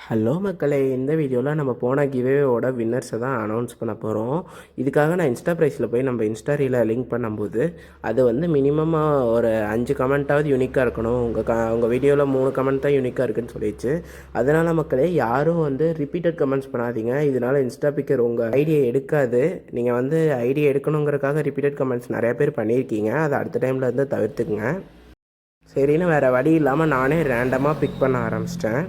Hello மக்களே, இந்த வீடியோவில் நம்ம போன கிவேவோட வின்னர்ஸை தான் அனௌன்ஸ் பண்ண போகிறோம். இதுக்காக நான் இன்ஸ்டா ப்ரைஸில் போய் நம்ம இன்ஸ்டா ரீல லிங்க் பண்ணும்போது அது வந்து மினிமமாக ஒரு 5 கமெண்ட்டாவது யூனிக்காக இருக்கணும். உங்கள் வீடியோவில் 3 கமெண்ட் தான் யூனிக்காக இருக்குன்னு சொல்லிடுச்சு. அதனால் மக்களே, யாரும் வந்து ரிப்பீட்டட் கமெண்ட்ஸ் பண்ணாதீங்க. இதனால் இன்ஸ்டா பிக்கர் உங்கள் ஐடியை எடுக்காது. நீங்கள் வந்து ஐடியை எடுக்கணுங்கிறக்காக ரிப்பீட்டட் கமெண்ட்ஸ் நிறையா பேர் பண்ணியிருக்கீங்க. அதை அடுத்த டைமில் இருந்து தவிர்த்துக்குங்க. சரின்னு வேறு வழி இல்லாமல் நானே ரேண்டமாக பிக் பண்ண ஆரம்பிச்சிட்டேன்.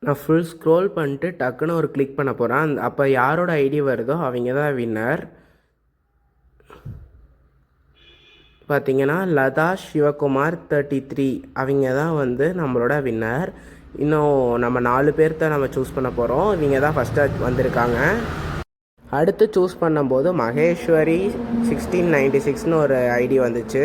நான் ஃபுல் ஸ்க்ரோல் பண்ணிட்டு டக்குன்னு ஒரு கிளிக் பண்ண போகிறேன். அப்போ யாரோட ஐடி வருதோ அவங்க தான் வின்னர். பார்த்திங்கன்னா லதா சிவகுமார் 33 அவங்க தான் வந்து நம்மளோட வின்னர். இன்னும் நம்ம 4 பேர்த்த நம்ம சூஸ் பண்ண போகிறோம். இவங்க தான் ஃபஸ்ட்டாக வந்திருக்காங்க. அடுத்து சூஸ் பண்ணும்போது மகேஸ்வரி 1696ன்னு ஒரு ஐடி வந்துச்சு.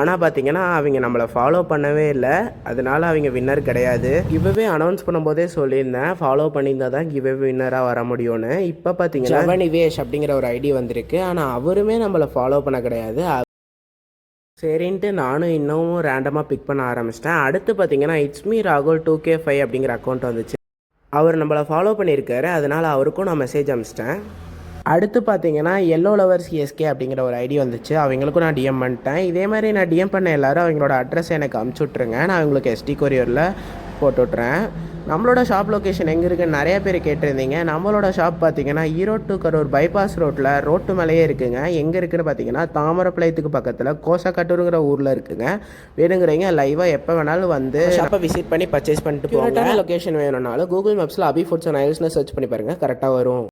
ஆனால் பார்த்தீங்கன்னா அவங்க நம்மளை ஃபாலோ பண்ணவே இல்லை. அதனால அவங்க வின்னர் கிடையாது. கிவ்அவே அனௌன்ஸ் பண்ணும்போதே சொல்லியிருந்தேன், ஃபாலோ பண்ணியிருந்தால் தான் கிவ்அவே வின்னராக வர முடியும்னு. இப்போ பார்த்தீங்கன்னா ஜவனிவேஷ் அப்படிங்கிற ஒரு ஐடி வந்திருக்கு. ஆனால் அவருமே நம்மளை ஃபாலோ பண்ண கிடையாது. சரின்ட்டு நானும் இன்னும் ரேண்டமாக பிக் பண்ண ஆரம்பிச்சிட்டேன். அடுத்து பார்த்தீங்கன்னா இட்ஸ்மி ராகுல் 2K5 அப்படிங்கிற அக்கௌண்ட் வந்துச்சு. அவர் நம்மளை ஃபாலோ பண்ணியிருக்காரு. அதனால் அவருக்கும் நான் மெசேஜ் அனுப்பிச்சிட்டேன். அடுத்து பார்த்தீங்கன்னா எல்லோ லவர்ஸ் எஸ்கே அப்படிங்கிற ஒரு ஐடி வந்துச்சு. அவங்களுக்கும் நான் டிஎம் பண்ணிட்டேன். இதே மாதிரி நான் டிஎம் பண்ண எல்லோரும் அவங்களோட அட்ரஸ் எனக்கு அமுச்சு விட்ருங்க. நான் உங்களுக்கு SD கொரியரில் போட்டு விட்றேன். நம்மளோட ஷாப் லொக்கேஷன் எங்கே இருக்குன்னு நிறைய பேர் கேட்டிருந்தீங்க. நம்மளோட ஷாப் பார்த்தீங்கன்னா ஈரோடு டு கரூர் பைபாஸ் ரோட்டில் ரோட்டு மேலேயே இருக்குங்க. எங்கே இருக்குதுன்னு பார்த்தீங்கன்னா தாமரப்பாளையத்துக்கு பக்கத்தில் கோசக்கட்டூருங்கிற ஊரில் இருக்குங்க. வேணுங்கிறீங்க லைவாக எப்போ வேணாலும் வந்து ஷாப்பை விசிட் பண்ணி பர்ச்சேஸ் பண்ணிட்டு போங்க. லொக்கேஷன் வேணும்னாலும் கூகுள் மேப்ஸில் அபி ஃபுட்ஸ் அண்ட் ஐல்ஸ்னு சர்ச் பண்ணி பாருங்கள், கரெக்டாக வரும்.